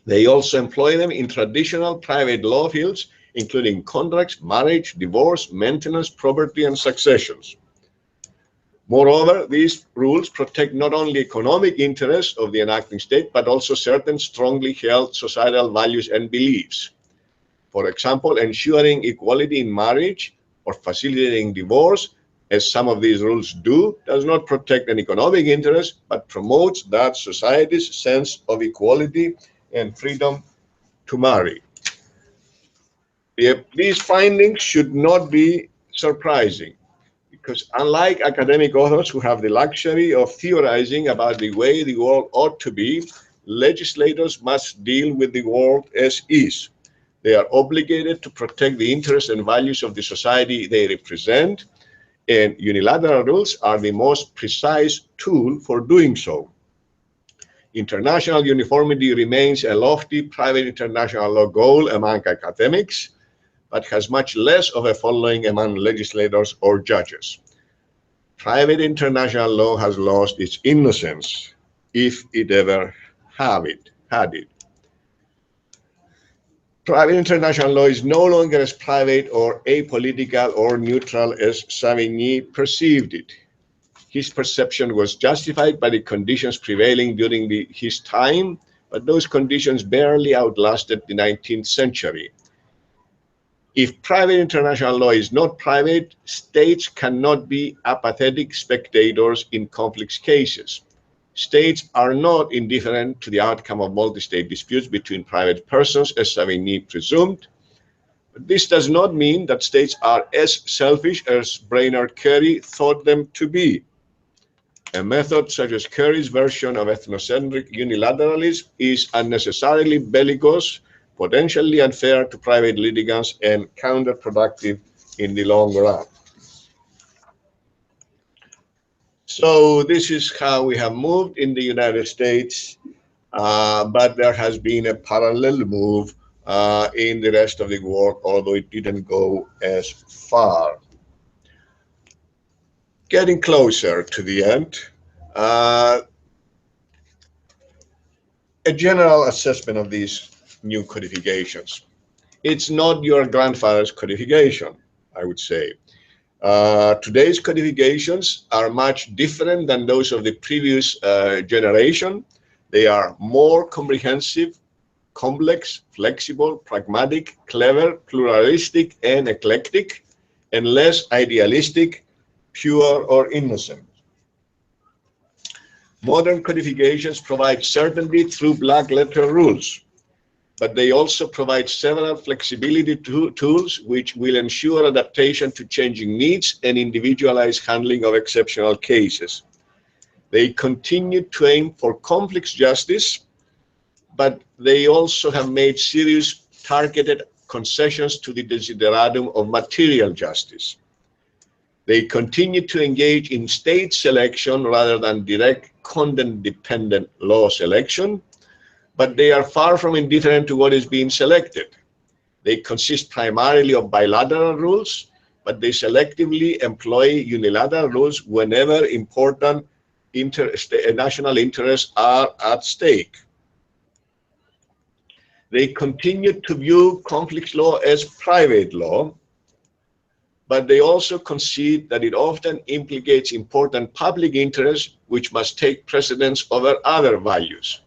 They also employ them in traditional private law fields, including contracts, marriage, divorce, maintenance, property, and successions. Moreover, these rules protect not only economic interests of the enacting state, but also certain strongly held societal values and beliefs. For example, ensuring equality in marriage or facilitating divorce, as some of these rules do, does not protect an economic interest, but promotes that society's sense of equality and freedom to marry. These findings should not be surprising, because unlike academic authors who have the luxury of theorizing about the way the world ought to be, legislators must deal with the world as is. They are obligated to protect the interests and values of the society they represent, and unilateral rules are the most precise tool for doing so. International uniformity remains a lofty private international law goal among academics, but has much less of a following among legislators or judges. Private international law has lost its innocence, if it ever had it. Private international law is no longer as private or apolitical or neutral as Savigny perceived it. His perception was justified by the conditions prevailing during his time, but those conditions barely outlasted the 19th century. If private international law is not private, states cannot be apathetic spectators in complex cases. States are not indifferent to the outcome of multi-state disputes between private persons, as Savigny presumed. But this does not mean that states are as selfish as Brainerd Carey thought them to be. A method such as Carey's version of ethnocentric unilateralism is unnecessarily bellicose potentially unfair to private litigants, and counterproductive in the long run. So this is how we have moved in the United States, but there has been a parallel move in the rest of the world, although it didn't go as far. Getting closer to the end, a general assessment of these new codifications. It's not your grandfather's codification, I would say. Today's codifications are much different than those of the previous generation. They are more comprehensive, complex, flexible, pragmatic, clever, pluralistic, and eclectic, and less idealistic, pure, or innocent. Modern codifications provide certainty through black letter rules, but they also provide several flexibility tools which will ensure adaptation to changing needs and individualized handling of exceptional cases. They continue to aim for complex justice, but they also have made serious targeted concessions to the desideratum of material justice. They continue to engage in state selection rather than direct content-dependent law selection, but they are far from indifferent to what is being selected. They consist primarily of bilateral rules, but they selectively employ unilateral rules whenever important national interests are at stake. They continue to view conflict law as private law, but they also concede that it often implicates important public interests which must take precedence over other values.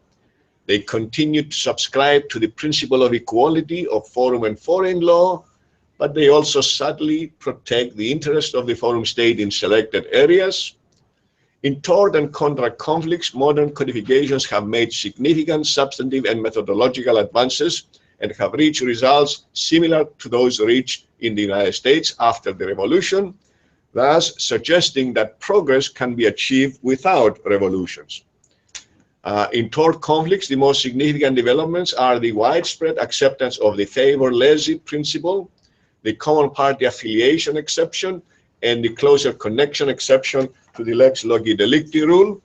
They continue to subscribe to the principle of equality of forum and foreign law, but they also subtly protect the interest of the forum state in selected areas. In tort and contract conflicts, modern codifications have made significant substantive and methodological advances and have reached results similar to those reached in the United States after the revolution, thus suggesting that progress can be achieved without revolutions. In tort conflicts, the most significant developments are the widespread acceptance of the favor lesi principle, the common party affiliation exception, and the closer connection exception to the lex loci delicti rule.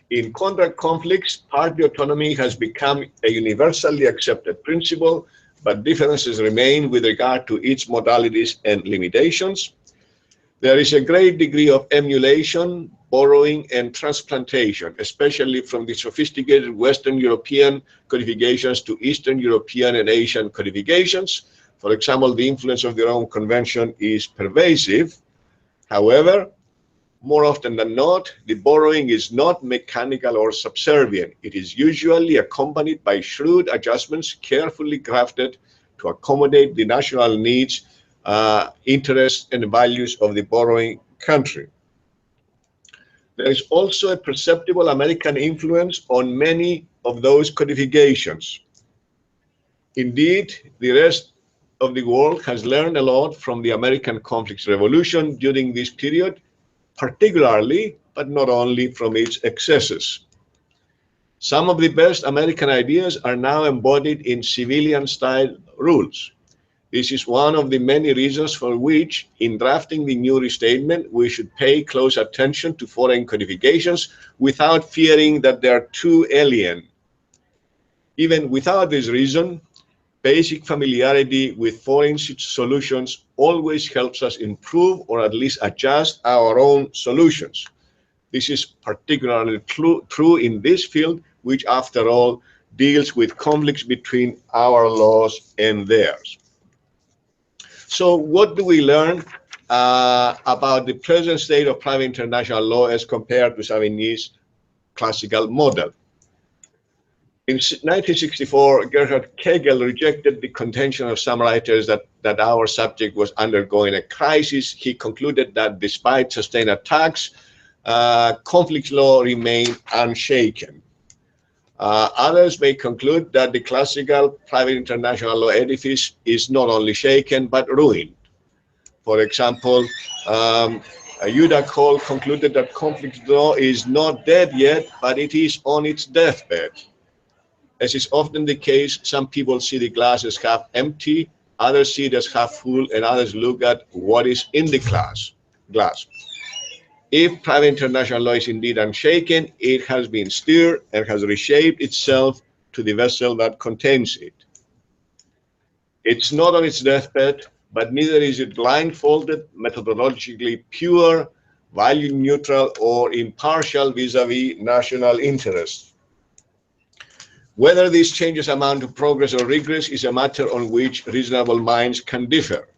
In contract conflicts, party autonomy has become a universally accepted principle, but differences remain with regard to its modalities and limitations. There is a great degree of emulation, borrowing, and transplantation, especially from the sophisticated Western European codifications to Eastern European and Asian codifications. For example, the influence of the Rome Convention is pervasive. However, more often than not, the borrowing is not mechanical or subservient. It is usually accompanied by shrewd adjustments carefully crafted to accommodate the national needs, interests, and values of the borrowing country. There is also a perceptible American influence on many of those codifications. Indeed, the rest of the world has learned a lot from the American conflicts revolution during this period, particularly, but not only, from its excesses. Some of the best American ideas are now embodied in civilian-style rules. This is one of the many reasons for which, in drafting the new restatement, we should pay close attention to foreign codifications without fearing that they are too alien. Even without this reason, basic familiarity with foreign solutions always helps us improve or at least adjust our own solutions. This is particularly true in this field, which after all deals with conflicts between our laws and theirs. So what do we learn about the present state of private international law as compared to Savigny's classical model? In 1964, Gerhard Kegel rejected the contention of some writers that our subject was undergoing a crisis. He concluded that despite sustained attacks, conflict law remained unshaken. Others may conclude that the classical private international law edifice is not only shaken, but ruined. For example, Yuda Cole concluded that conflict law is not dead yet, but it is on its deathbed. As is often the case, some people see the glass as half empty, others see it as half full, and others look at what is in the glass. If private international law is indeed unshaken, it has been stirred and has reshaped itself to the vessel that contains it. It's not on its deathbed, but neither is it blindfolded, methodologically pure, value neutral, or impartial vis-a-vis national interests. Whether these changes amount to progress or regress is a matter on which reasonable minds can differ.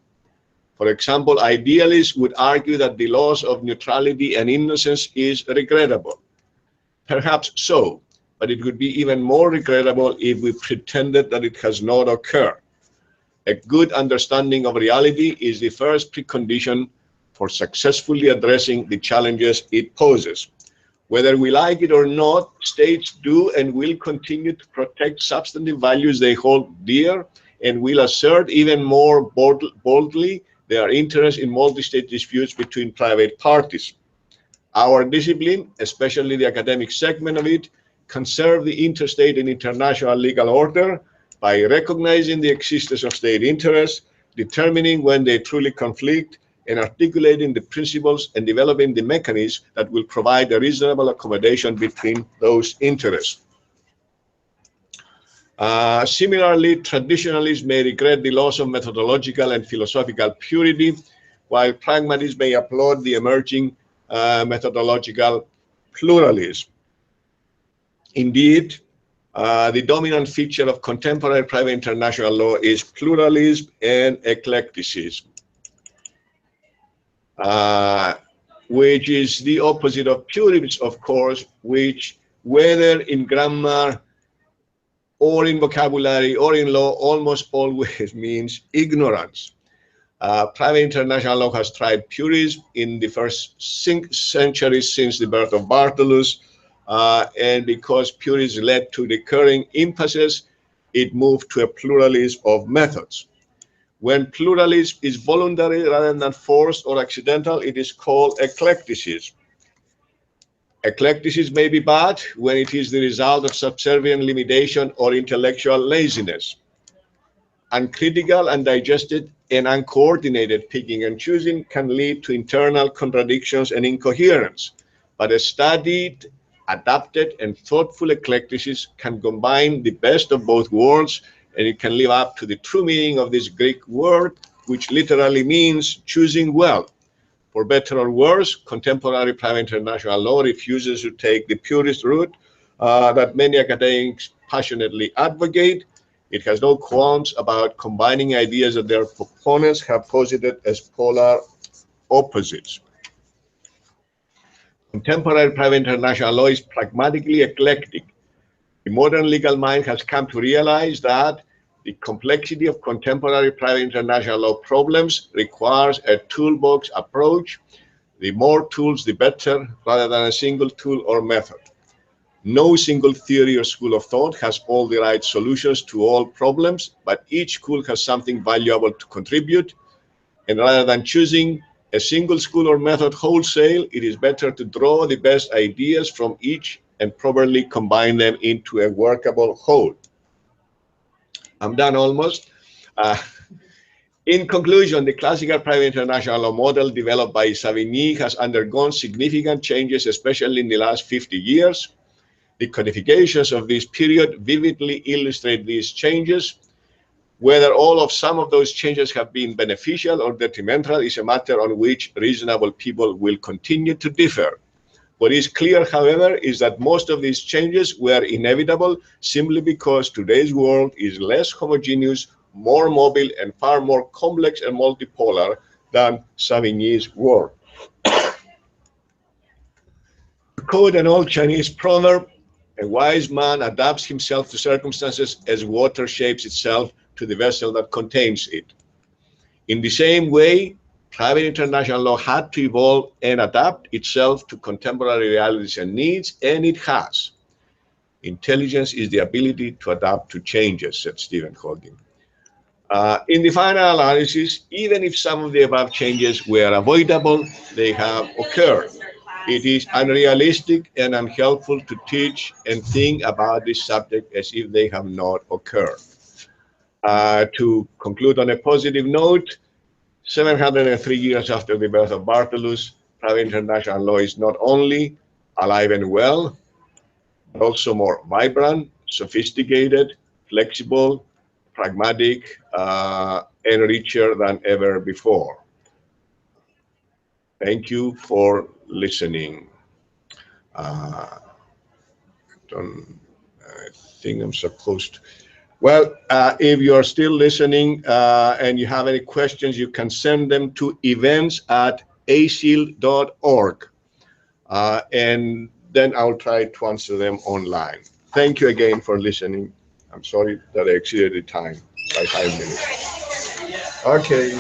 For example, idealists would argue that the loss of neutrality and innocence is regrettable. Perhaps so, but it would be even more regrettable if we pretended that it has not occurred. A good understanding of reality is the first precondition for successfully addressing the challenges it poses. Whether we like it or not, states do and will continue to protect substantive values they hold dear and will assert even more boldly their interest in multi-state disputes between private parties. Our discipline, especially the academic segment of it, conserve the interstate and international legal order by recognizing the existence of state interests, determining when they truly conflict, and articulating the principles and developing the mechanisms that will provide a reasonable accommodation between those interests. Similarly, traditionalists may regret the loss of methodological and philosophical purity, while pragmatists may applaud the emerging methodological pluralism. Indeed, the dominant feature of contemporary private international law is pluralism and eclecticism, which is the opposite of purism, of course, which, whether in grammar or in vocabulary or in law, almost always means ignorance. Private international law has tried purism in the first centuries since the birth of Bartolus, and because purism led to recurring impasses, it moved to a pluralism of methods. When pluralism is voluntary rather than forced or accidental, it is called eclecticism. Eclecticism may be bad when it is the result of subservient limitation or intellectual laziness. Uncritical, undigested, and uncoordinated picking and choosing can lead to internal contradictions and incoherence. But a studied, adapted, and thoughtful eclecticism can combine the best of both worlds, and it can live up to the true meaning of this Greek word, which literally means choosing well. For better or worse, contemporary private international law refuses to take the purist route that many academics passionately advocate. It has no qualms about combining ideas that their proponents have posited as polar opposites. Contemporary private international law is pragmatically eclectic. The modern legal mind has come to realize that the complexity of contemporary private international law problems requires a toolbox approach. The more tools, the better, rather than a single tool or method. No single theory or school of thought has all the right solutions to all problems, but each school has something valuable to contribute. And rather than choosing a single school or method wholesale, it is better to draw the best ideas from each and properly combine them into a workable whole. I'm done almost. In conclusion, the classical private international law model developed by Savigny has undergone significant changes, especially in the last 50 years. The codifications of this period vividly illustrate these changes. Whether all of some of those changes have been beneficial or detrimental is a matter on which reasonable people will continue to differ. What is clear, however, is that most of these changes were inevitable simply because today's world is less homogeneous, more mobile, and far more complex and multipolar than Savigny's world. To quote an old Chinese proverb, a wise man adapts himself to circumstances as water shapes itself to the vessel that contains it. In the same way, private international law had to evolve and adapt itself to contemporary realities and needs, and it has. Intelligence is the ability to adapt to changes, said Stephen Hawking. In the final analysis, even if some of the above changes were avoidable, they have occurred. It is unrealistic and unhelpful to teach and think about this subject as if they have not occurred. To conclude on a positive note, 703 years after the birth of Bartolus, private international law is not only alive and well, but also more vibrant, sophisticated, flexible, pragmatic, and richer than ever before. Thank you for listening. I think I'm supposed to. Well, if you're still listening and you have any questions, you can send them to events@acil.org. And then I'll try to answer them online. Thank you again for listening. I'm sorry that I exceeded the time by 5 minutes. Okay.